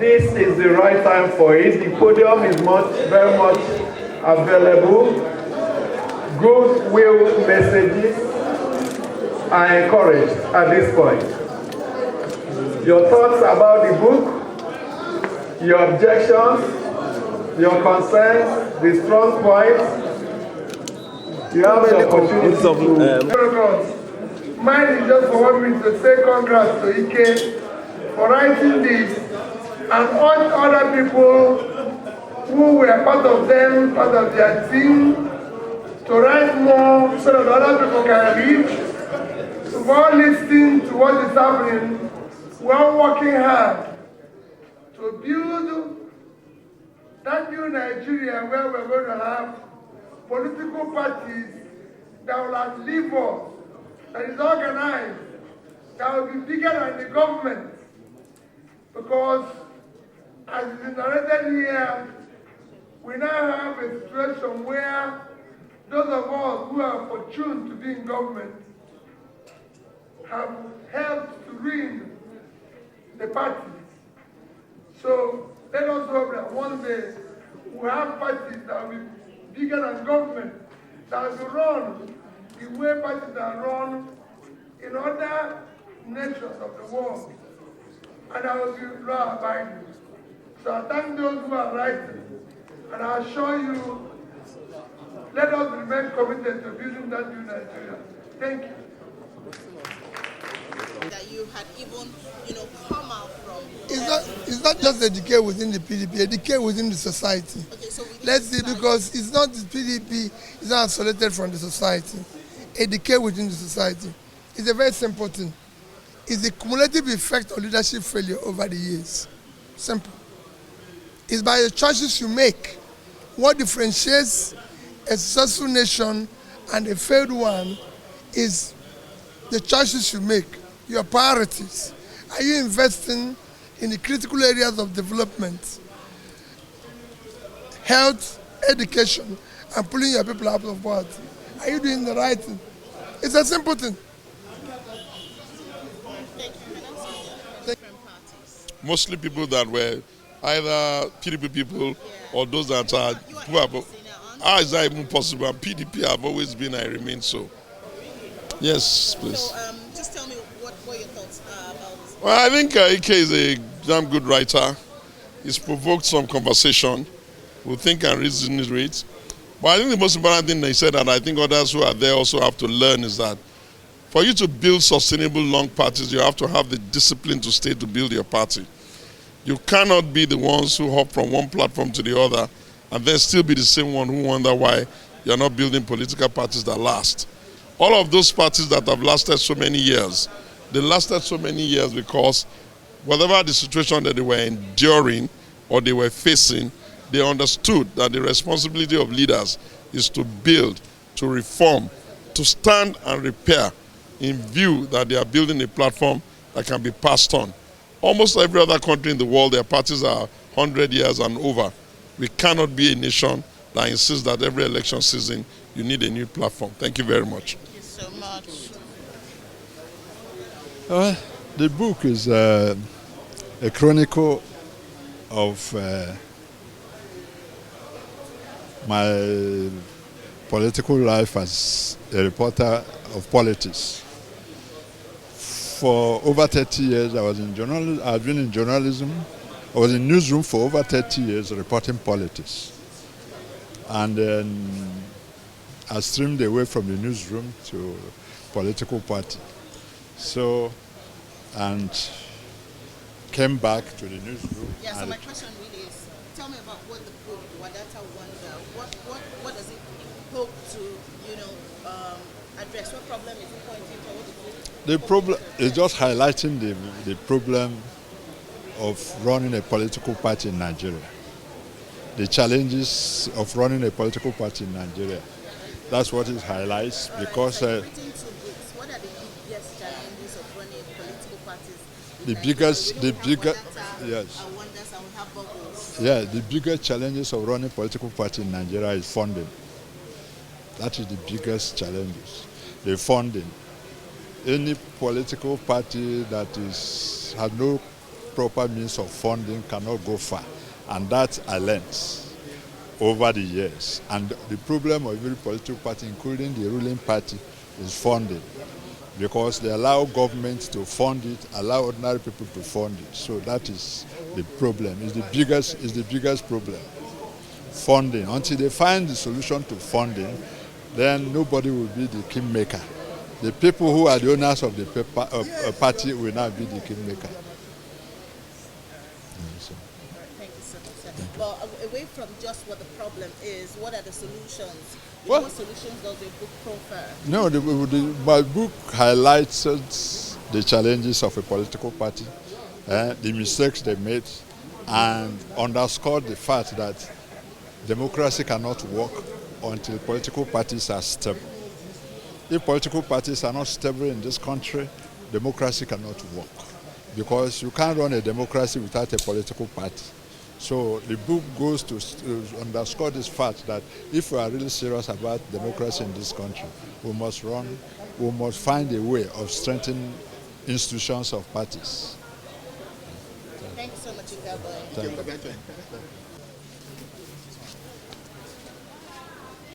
this is the right time for it. The podium is very much available. Goodwill messages are encouraged at this point. Your thoughts about the book, your objections, your concerns, the strong points, you have the opportunity to... Mine is just for 1 minute to say congrats to Ike for writing this and all other people who were part of them, part of their team, to write more so that other people can read. So while listening to what is happening, we're working hard to build that new Nigeria where we're going to have political parties that will outlive us, that is organized, that will be bigger than the government. Because, as is narrated here, we now have a situation where those of us who are fortunate to be in government have helped to ruin the parties. So let us hope that one day we have parties that will be bigger than government, that will run the way parties are run in other nations of the world, and I will be law-abiding. So I thank those who are writing, and I assure you, let us remain committed to building that new Nigeria. Thank you. That you had even, come out from. It's not just a decay within the PDP, a decay within the society. Okay, so let's see, because it's not the PDP, it's not isolated from the society. A decay within the society. It's a very simple thing. It's the cumulative effect of leadership failure over the years. Simple. It's by the choices you make. What differentiates a successful nation and a failed one is the choices you make, your priorities. Are you investing in the critical areas of development, health, education, and pulling your people out of poverty? Are you doing the right thing? It's a simple thing. Mostly people that were either PDP people or those that are who are. How is that even possible? And PDP have always been and remain so. Yes, please. So just tell me what your thoughts are about this. Well, I think Ike is a damn good writer. He's provoked some conversation. We'll think and reason it. But I think the most important thing they said, and I think others who are there also have to learn, is that for you to build sustainable long parties, you have to have the discipline to stay to build your party. You cannot be the ones who hop from one platform to the other and then still be the same one who wonder why you're not building political parties that last. All of those parties that have lasted so many years, they lasted so many years because whatever the situation that they were enduring or they were facing, they understood that the responsibility of leaders is to build, to reform, to stand and repair in view that they are building a platform that can be passed on. Almost every other country in the world, their parties are 100 years and over. We cannot be a nation that insists that every election season you need a new platform. Thank you very much. Thank you so much. The book is a chronicle of my political life as a reporter of politics. For over 30 years, I've been in journalism. I was in newsroom for over 30 years reporting politics. And then I streamed away from the newsroom to political party. So, and came back to the newsroom. Yeah, so my question really is, tell me about what the book, Wadata Wonder, what does it hope to, address? What problem is it pointing to? The problem is just highlighting the problem of running a political party in Nigeria. The challenges of running a political party in Nigeria. That's what it highlights because What are the biggest challenges of running political parties? The biggest challenges of running a political party in Nigeria is funding. That is the biggest challenges. The funding. Any political party that has no proper means of funding cannot go far. And that I learned over the years. And the problem of every political party, including the ruling party, is funding. Because they allow government to fund it, allow ordinary people to fund it. So that is the problem. It's the biggest problem. Funding. Until they find the solution to funding, then nobody will be the kingmaker. The people who are the owners of the party will now be the kingmaker. Thank you so much, sir. Well, away from just what the problem is, what are the solutions? Well, what solutions does your book proffer? No, my book highlights the challenges of a political party, the mistakes they made, and underscored the fact that democracy cannot work until political parties are stable. If political parties are not stable in this country, democracy cannot work. Because you can't run a democracy without a political party. So the book goes to underscore this fact that if we are really serious about democracy in this country, we must find a way of strengthening institutions of parties. Thank you so much, Igabo. Thank you.